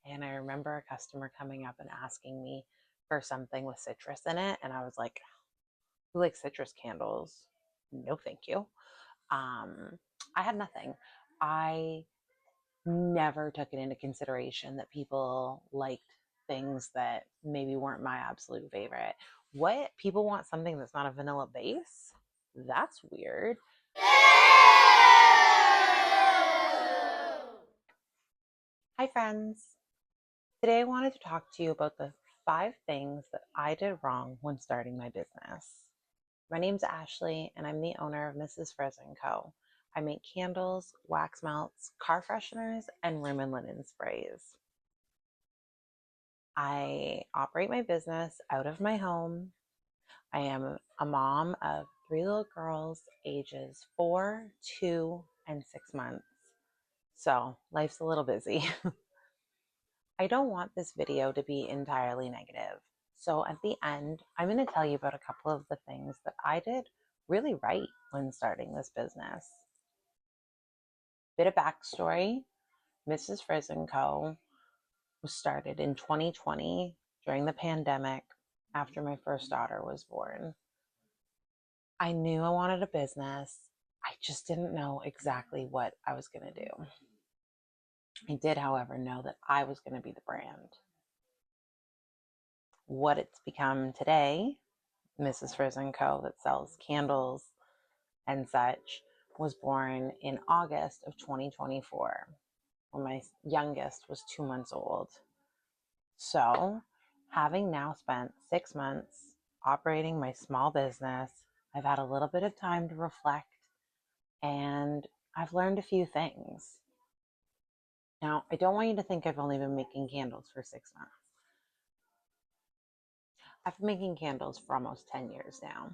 And I remember a customer coming up and asking me for something with citrus in it. And I was like, who likes citrus candles? No, thank you. Um, I had nothing. I never took it into consideration that people liked things that maybe weren't my absolute favorite. What? People want something that's not a vanilla base? That's weird. Hi, friends. Today I wanted to talk to you about the 5 things that I did wrong when starting my business. My name's Ashley, and I'm the owner of Mrs. Frizz & Co. I make candles, wax melts, car fresheners, and room and linen sprays. I operate my business out of my home. I am a mom of 3 little girls, ages 4, 2, and 6 months. So life's a little busy. I don't want this video to be entirely negative. So at the end, I'm going to tell you about a couple of the things that I did really right when starting this business. Bit of backstory, Mrs. Frizz & Co. was started in 2020 during the pandemic after my first daughter was born. I knew I wanted a business. I just didn't know exactly what I was going to do. I did, however, know that I was going to be the brand. What it's become today, Mrs. Frizz & Co., that sells candles and such, was born in August of 2024 when my youngest was 2 months old. So, having now spent 6 months operating my small business, I've had a little bit of time to reflect and I've learned a few things. Now, I don't want you to think I've only been making candles for 6 months. I've been making candles for almost 10 years now.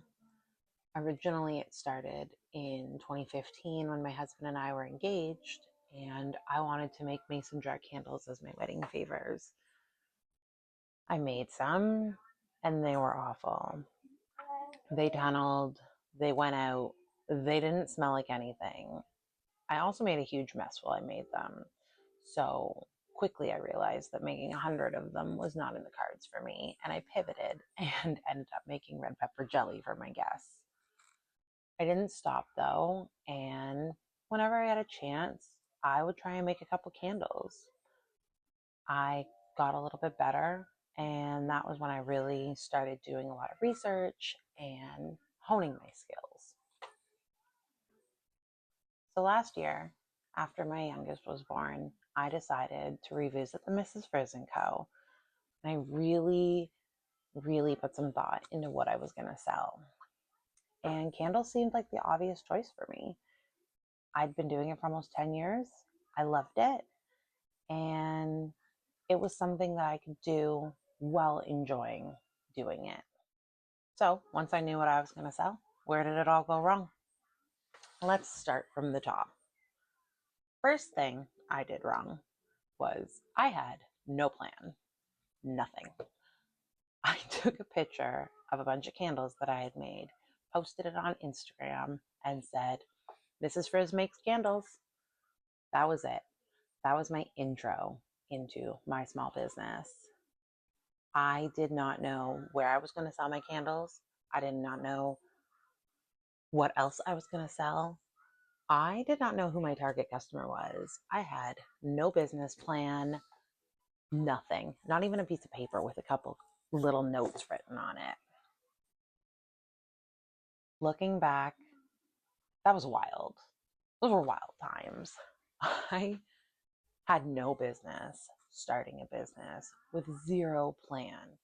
Originally, it started in 2015 when my husband and I were engaged, and I wanted to make mason jar candles as my wedding favors. I made some, and they were awful. They tunneled, they went out, they didn't smell like anything. I also made a huge mess while I made them. So quickly I realized that making 100 of them was not in the cards for me, and I pivoted and ended up making red pepper jelly for my guests. I didn't stop though, and whenever I had a chance, I would try and make a couple candles. I got a little bit better, and that was when I really started doing a lot of research and honing my skills. So last year, after my youngest was born, I decided to revisit the Mrs. Frizz & Co. And I really put some thought into what I was going to sell. And candles seemed like the obvious choice for me. I'd been doing it for almost 10 years. I loved it. And it was something that I could do while enjoying doing it. So once I knew what I was going to sell, where did it all go wrong? Let's start from the top. First thing I did wrong was I had no plan, nothing. I took a picture of a bunch of candles that I had made, posted it on Instagram, and said, Mrs. Frizz makes candles. That was it. That was my intro into my small business. I did not know where I was going to sell my candles. I did not know what else I was going to sell. I did not know who my target customer was. I had no business plan, nothing, not even a piece of paper with a couple little notes written on it. Looking back, that was wild. Those were wild times. I had no business starting a business with zero plan.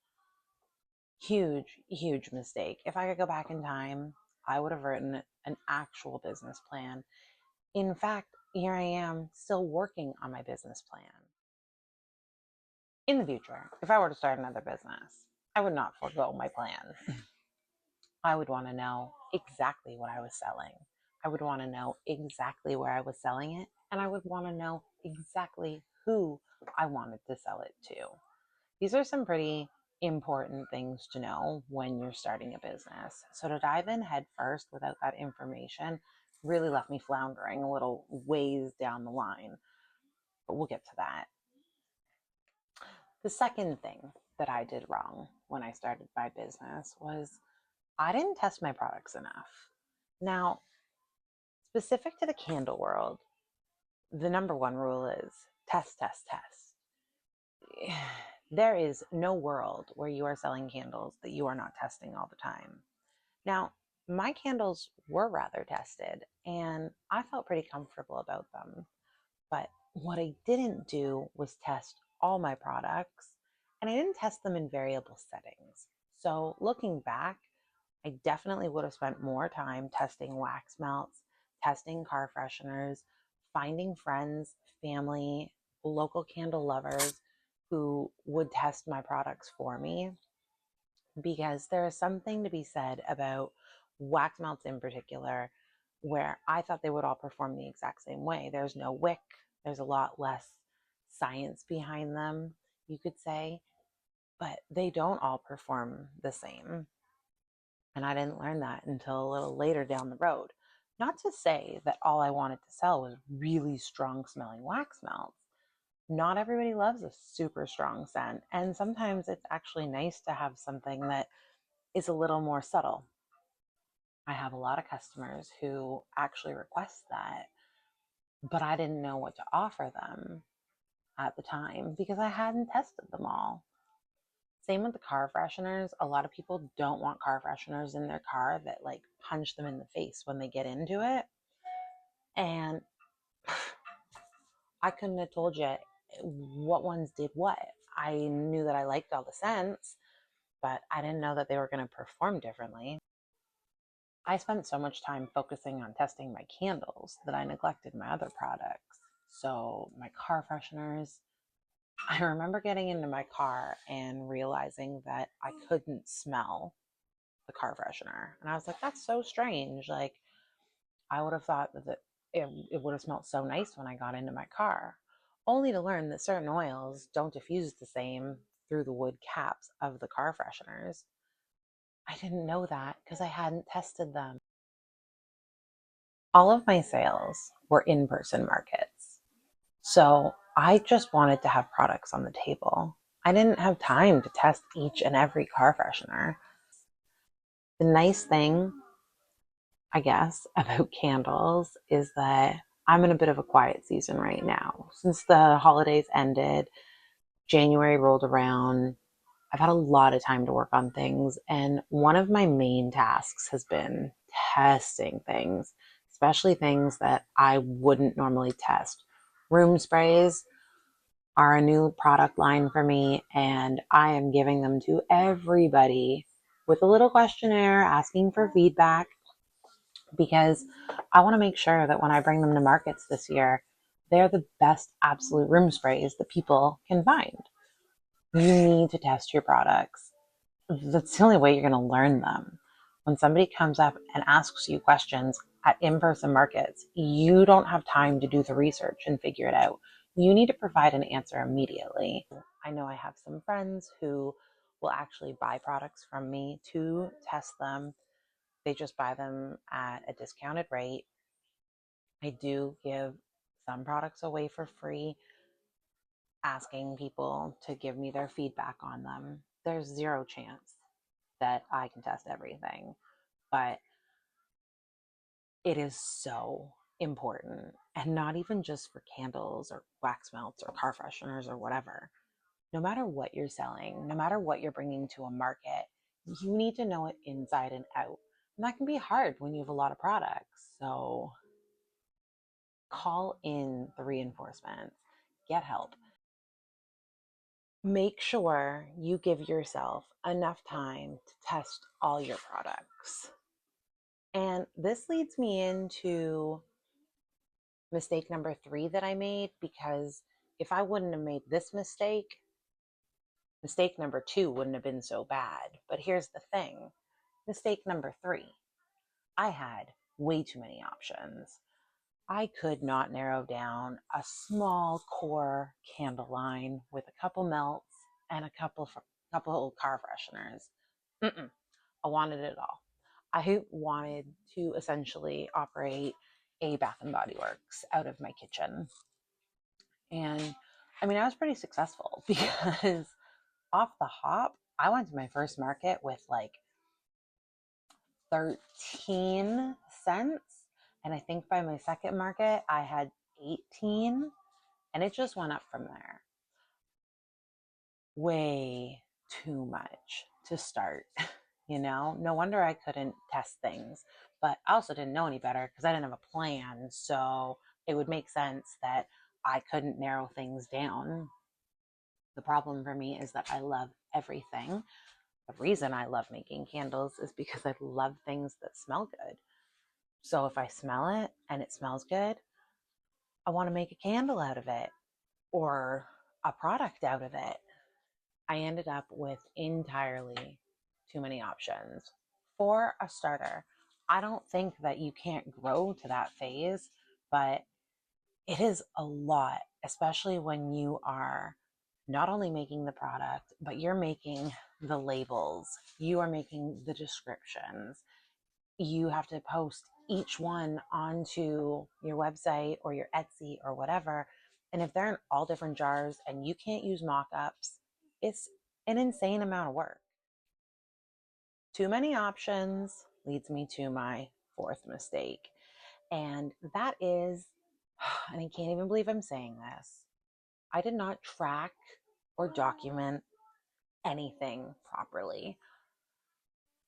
Huge mistake. If I could go back in time, I would have written an actual business plan. In fact, here I am still working on my business plan. In the future, if I were to start another business, I would not forego my plan. I would want to know exactly what I was selling. I would want to know exactly where I was selling it, and I would want to know exactly who I wanted to sell it to. These are some pretty important things to know when you're starting a business. So to dive in head first without that information really left me floundering a little ways down the line, but we'll get to that. The second thing that I did wrong when I started my business was I didn't test my products enough. Now, specific to the candle world, the number one rule is test, test, test. There is no world where you are selling candles that you are not testing all the time. Now, my candles were rather tested and I felt pretty comfortable about them. But what I didn't do was test all my products, and I didn't test them in variable settings. So looking back, I definitely would have spent more time testing wax melts, testing car fresheners, finding friends, family, local candle lovers who would test my products for me, because there is something to be said about wax melts in particular, where I thought they would all perform the exact same way. There's no wick, there's a lot less science behind them, you could say, but they don't all perform the same. And I didn't learn that until a little later down the road. Not to say that all I wanted to sell was really strong smelling wax melts. Not everybody loves a super strong scent. And sometimes it's actually nice to have something that is a little more subtle. I have a lot of customers who actually request that, but I didn't know what to offer them at the time because I hadn't tested them all. Same with the car fresheners. A lot of people don't want car fresheners in their car that like punch them in the face when they get into it. And I couldn't have told you what ones did what. I knew that I liked all the scents, but I didn't know that they were going to perform differently. I spent so much time focusing on testing my candles that I neglected my other products. So, my car fresheners, I remember getting into my car and realizing that I couldn't smell the car freshener. And I was like, that's so strange. Like, I would have thought that it would have smelled so nice when I got into my car, only to learn that certain oils don't diffuse the same through the wood caps of the car fresheners. I didn't know that because I hadn't tested them. All of my sales were in person markets. So I just wanted to have products on the table. I didn't have time to test each and every car freshener. The nice thing, I guess, about candles is that I'm in a bit of a quiet season right now. Since the holidays ended, January rolled around, I've had a lot of time to work on things. And one of my main tasks has been testing things, especially things that I wouldn't normally test. Room sprays are a new product line for me, and I am giving them to everybody with a little questionnaire asking for feedback because I want to make sure that when I bring them to markets this year, they're the best absolute room sprays that people can find. You need to test your products. That's the only way you're going to learn them. When somebody comes up and asks you questions at in-person markets, you don't have time to do the research and figure it out. You need to provide an answer immediately. I know I have some friends who will actually buy products from me to test them. They just buy them at a discounted rate. I do give some products away for free, asking people to give me their feedback on them. There's zero chance that I can test everything, but it is so important. And not even just for candles or wax melts or car fresheners or whatever. No matter what you're selling, no matter what you're bringing to a market, you need to know it inside and out. And that can be hard when you have a lot of products. So call in the reinforcement, get help. Make sure you give yourself enough time to test all your products. And this leads me into mistake number 3 that I made, because if I wouldn't have made this mistake, mistake number 2 wouldn't have been so bad. But here's the thing, mistake number 3, I had way too many options. I could not narrow down a small core candle line with a couple melts and a couple car fresheners. Mm-mm. I wanted it all. I wanted to essentially operate a Bath and Body Works out of my kitchen. And I mean, I was pretty successful because off the hop, I went to my first market with like 13 cents. And I think by my second market, I had 18, and it just went up from there. Way too much to start, No wonder I couldn't test things, but I also didn't know any better because I didn't have a plan. So it would make sense that I couldn't narrow things down. The problem for me is that I love everything. The reason I love making candles is because I love things that smell good. So if I smell it and it smells good, I want to make a candle out of it or a product out of it. I ended up with entirely too many options. For a starter, I don't think that you can't grow to that phase, but it is a lot, especially when you are not only making the product, but you're making the labels, you are making the descriptions, you have to post each one onto your website or your Etsy or whatever. And if they're in all different jars and you can't use mock ups, it's an insane amount of work. Too many options leads me to my fourth mistake. And that is, and I can't even believe I'm saying this, I did not track or document anything properly.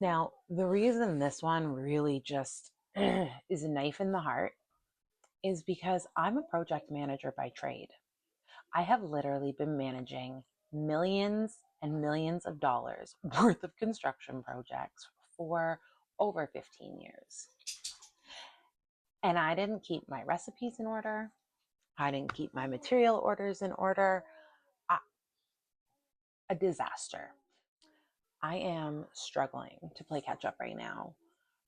Now, the reason this one really just is a knife in the heart is because I'm a project manager by trade. I have literally been managing millions and millions of dollars worth of construction projects for over 15 years. And I didn't keep my recipes in order. I didn't keep my material orders in order. A disaster. I am struggling to play catch up right now.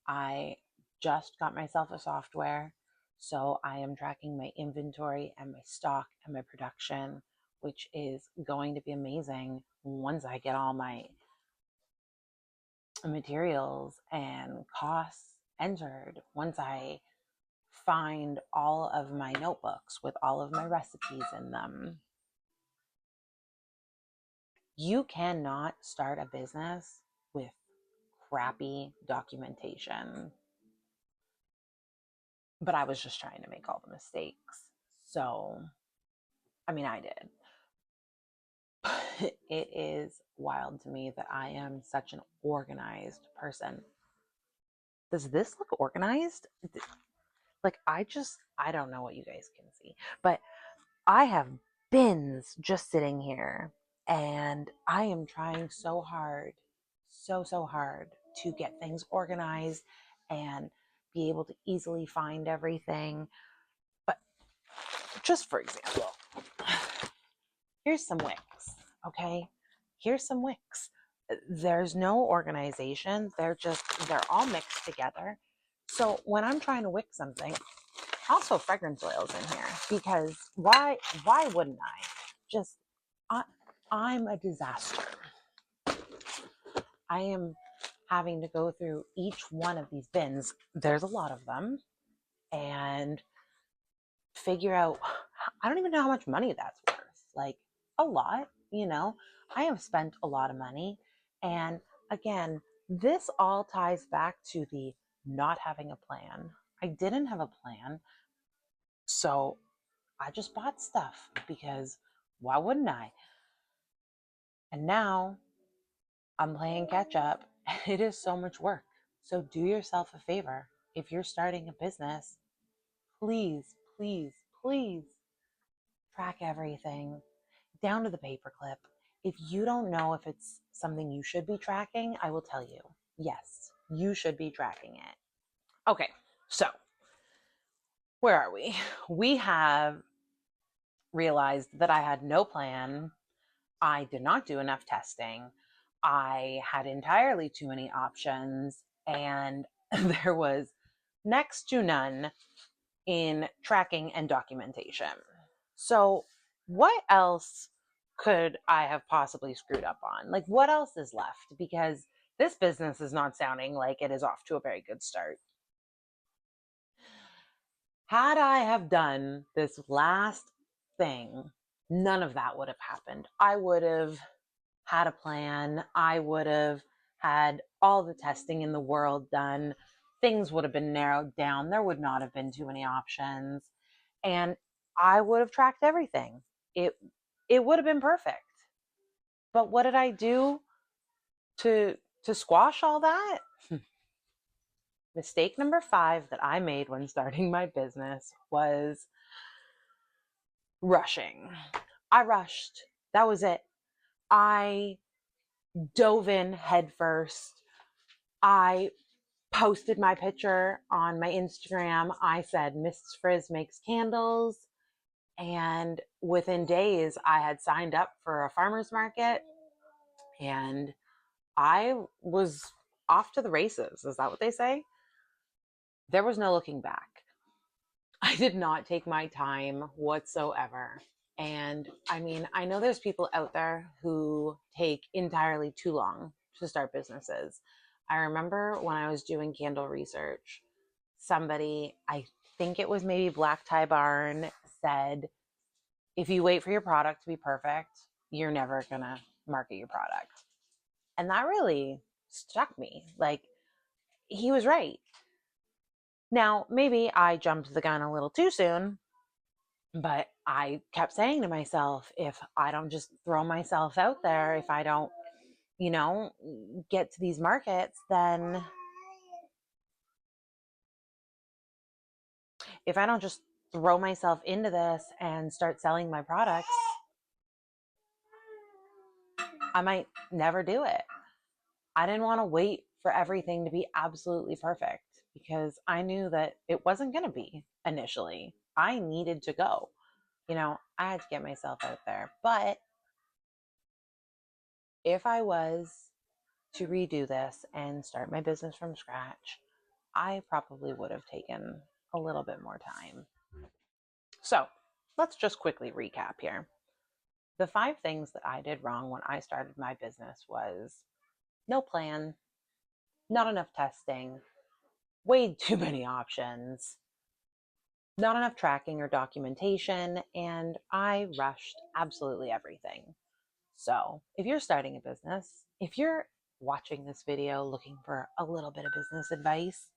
I just got myself a software, so I am tracking my inventory and my stock and my production, which is going to be amazing once I get all my materials and costs entered, once I find all of my notebooks with all of my recipes in them. You cannot start a business with crappy documentation. But I was just trying to make all the mistakes. So, I mean, I did. It is wild to me that I am such an organized person. Does this look organized? Like, I don't know what you guys can see, but I have bins just sitting here and I am trying so hard, so hard to get things organized and be able to easily find everything. But just for example, here's some wicks, okay? Here's some wicks. There's no organization. They're all mixed together. So when I'm trying to wick something, also fragrance oils in here because why wouldn't I? Just I, I'm a disaster. I am having to go through each one of these bins. There's a lot of them, and figure out, I don't even know how much money that's worth. Like a lot, I have spent a lot of money. And again, this all ties back to the not having a plan. I didn't have a plan. So I just bought stuff because why wouldn't I? And now I'm playing catch up. It is so much work. So do yourself a favor. If you're starting a business, please, please, please track everything down to the paperclip. If you don't know if it's something you should be tracking, I will tell you. Yes, you should be tracking it. Okay, so where are we? We have realized that I had no plan. I did not do enough testing. I had entirely too many options, and there was next to none in tracking and documentation. So, what else could I have possibly screwed up on? Like, what else is left? Because this business is not sounding like it is off to a very good start. Had I have done this last thing none of that would have happened. I would have had a plan. I would have had all the testing in the world done. Things would have been narrowed down. There would not have been too many options. And I would have tracked everything. It it would have been perfect. But what did I do to squash all that? Mistake number 5 that I made when starting my business was rushing. I rushed. That was it. I dove in headfirst. I posted my picture on my Instagram. I said, Mrs. Frizz makes candles. And within days, I had signed up for a farmer's market and I was off to the races. Is that what they say? There was no looking back. I did not take my time whatsoever. And I mean, I know there's people out there who take entirely too long to start businesses. I remember when I was doing candle research, somebody, I think it was maybe Black Tie Barn, said, if you wait for your product to be perfect, you're never going to market your product. And that really struck me. Like, he was right. Now, maybe I jumped the gun a little too soon, but I kept saying to myself, if I don't just throw myself out there, if I don't, get to these markets, then if I don't just throw myself into this and start selling my products, I might never do it. I didn't want to wait for everything to be absolutely perfect because I knew that it wasn't going to be initially. I needed to go. I had to get myself out there. But if I was to redo this and start my business from scratch, I probably would have taken a little bit more time. So let's just quickly recap here. The 5 things that I did wrong when I started my business was no plan, not enough testing, way too many options, not enough tracking or documentation, and I rushed absolutely everything. So if you're starting a business, if you're watching this video looking for a little bit of business advice,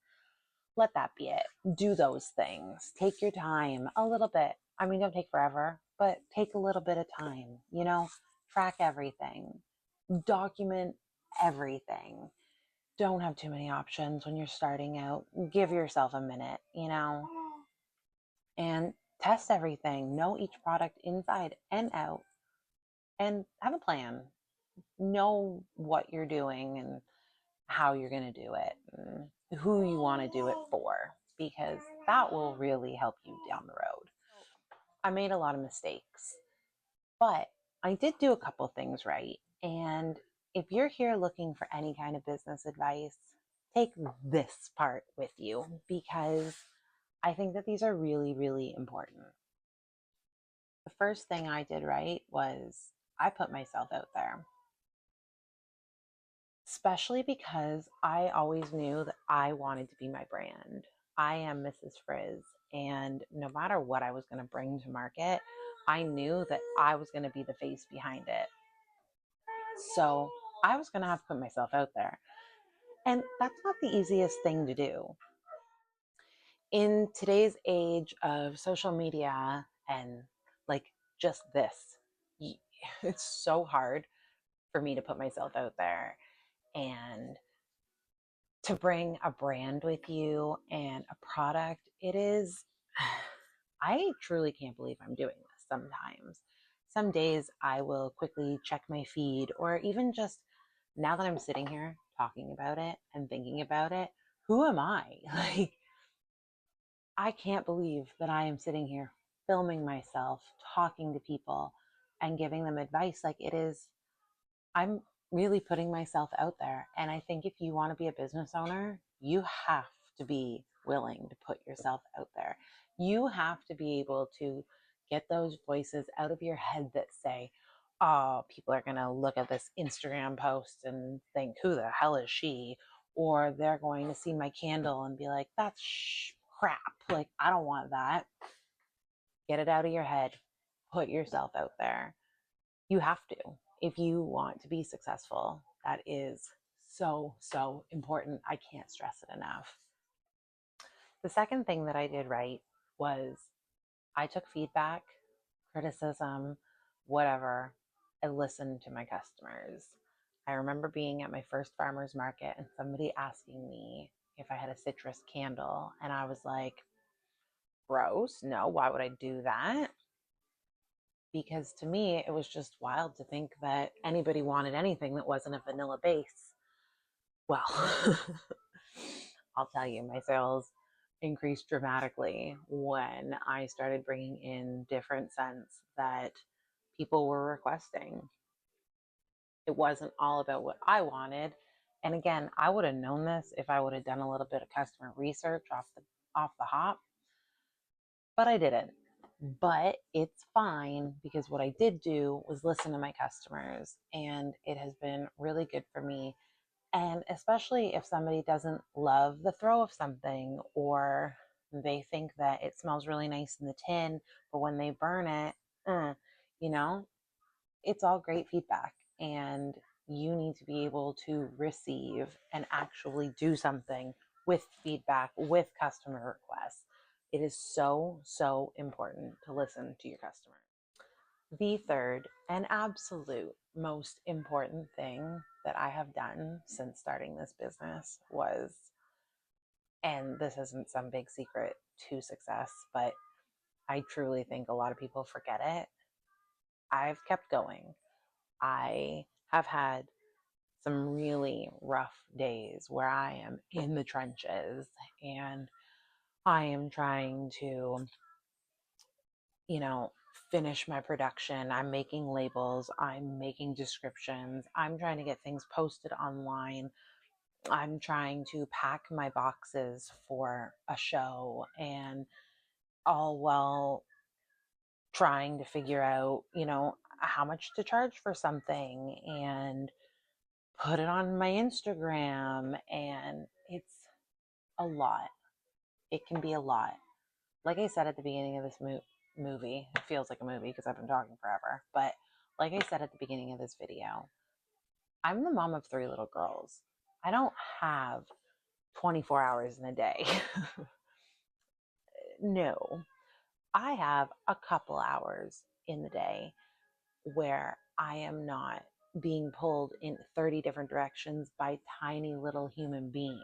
let that be it. Do those things. Take your time a little bit. I mean, don't take forever, but take a little bit of time, track everything, document everything. Don't have too many options when you're starting out. Give yourself a minute, and test everything. Know each product inside and out and have a plan. Know what you're doing and how you're going to do it and who you want to do it for, because that will really help you down the road. I made a lot of mistakes, but I did do a couple things right. And if you're here looking for any kind of business advice, take this part with you because I think that these are really, really important. The first thing I did right was I put myself out there, especially because I always knew that I wanted to be my brand. I am Mrs. Frizz, and no matter what I was going to bring to market, I knew that I was going to be the face behind it. So I was going to have to put myself out there. And that's not the easiest thing to do. In today's age of social media and like just this, it's so hard for me to put myself out there and to bring a brand with you and a product. It is, I truly can't believe I'm doing this sometimes. Some days I will quickly check my feed, or even just now that I'm sitting here talking about it and thinking about it, who am I? Like, I can't believe that I am sitting here filming myself, talking to people, and giving them advice. Like, it is, I'm really putting myself out there. And I think if you want to be a business owner, you have to be willing to put yourself out there. You have to be able to get those voices out of your head that say, oh, people are going to look at this Instagram post and think, who the hell is she? Or they're going to see my candle and be like, that's crap. Like, I don't want that. Get it out of your head. put yourself out there. You have to. If you want to be successful, that is so, so important. I can't stress it enough. The second thing that I did right was I took feedback, criticism, whatever. I listened to my customers. I remember being at my first farmer's market and somebody asking me if I had a citrus candle. And I was like, gross. No, why would I do that? Because to me, it was just wild to think that anybody wanted anything that wasn't a vanilla base. Well, I'll tell you, my sales increased dramatically when I started bringing in different scents that people were requesting. It wasn't all about what I wanted. And again, I would have known this if I would have done a little bit of customer research off the hop, but I didn't. But it's fine because what I did do was listen to my customers, and it has been really good for me. And especially if somebody doesn't love the throw of something, or they think that it smells really nice in the tin, but when they burn it, you know, it's all great feedback. And you need to be able to receive and actually do something with feedback, with customer requests. It is so, so important to listen to your customers. The third and absolute most important thing that I have done since starting this business was, and this isn't some big secret to success, but I truly think a lot of people forget it. I've kept going. I have had some really rough days where I am in the trenches and I am trying to, you know, finish my production. I'm making labels, I'm making descriptions, I'm trying to get things posted online. I'm trying to pack my boxes for a show, and all while trying to figure out, how much to charge for something and put it on my Instagram. And it's a lot. It can be a lot. Like I said at the beginning of this movie, it feels like a movie because I've been talking forever. But like I said at the beginning of this video, I'm the mom of 3 little girls. I don't have 24 hours in a day. No, I have a couple hours in the day where I am not being pulled in 30 different directions by tiny little human beings.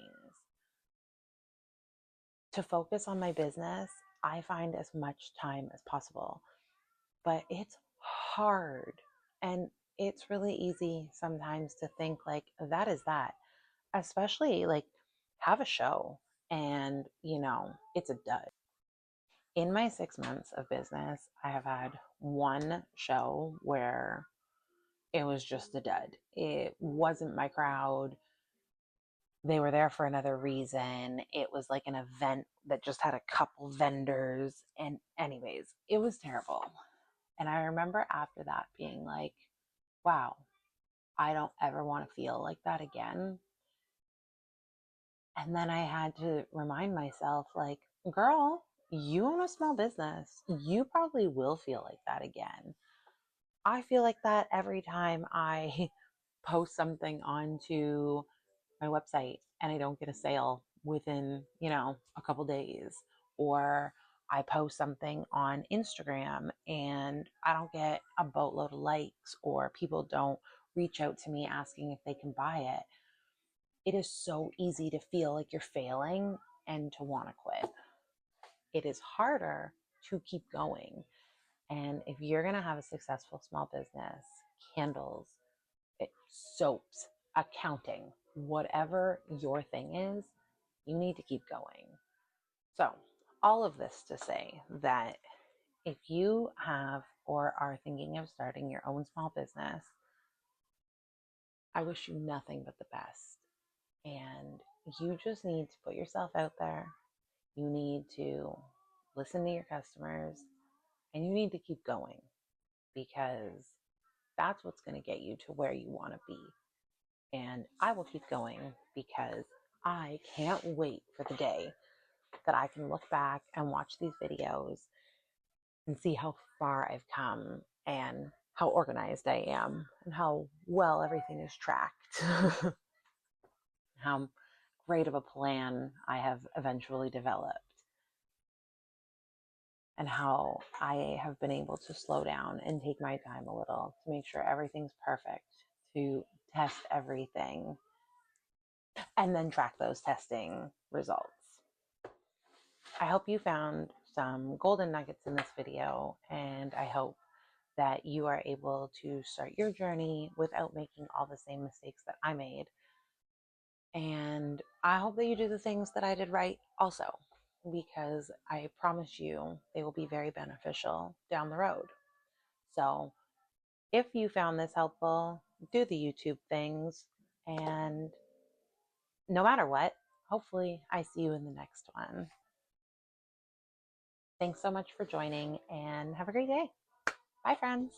To focus on my business, I find as much time as possible, but it's hard. And it's really easy sometimes to think like that is that, especially like have a show and, it's a dud. In my 6 months of business, I have had one show where it was just a dud. It wasn't my crowd. They were there for another reason. It was like an event that just had a couple vendors. And, anyways, it was terrible. And I remember after that being like, wow, I don't ever want to feel like that again. And then I had to remind myself, like, girl, you own a small business. You probably will feel like that again. I feel like that every time I post something onto my website and I don't get a sale within, a couple days, or I post something on Instagram and I don't get a boatload of likes, or people don't reach out to me asking if they can buy it. It is so easy to feel like you're failing and to want to quit. It is harder to keep going. And if you're going to have a successful small business, candles, soaps, accounting, whatever your thing is, you need to keep going. So, all of this to say that if you have or are thinking of starting your own small business, I wish you nothing but the best. And you just need to put yourself out there. You need to listen to your customers, and you need to keep going, because that's what's going to get you to where you want to be. And I will keep going because I can't wait for the day that I can look back and watch these videos and see how far I've come and how organized I am and how well everything is tracked, how great of a plan I have eventually developed, and how I have been able to slow down and take my time a little to make sure everything's perfect, to test everything, and then track those testing results. I hope you found some golden nuggets in this video, and I hope that you are able to start your journey without making all the same mistakes that I made. And I hope that you do the things that I did right also, because I promise you they will be very beneficial down the road. So if you found this helpful, do the YouTube things. And no matter what, hopefully I see you in the next one. Thanks so much for joining and have a great day. Bye, friends.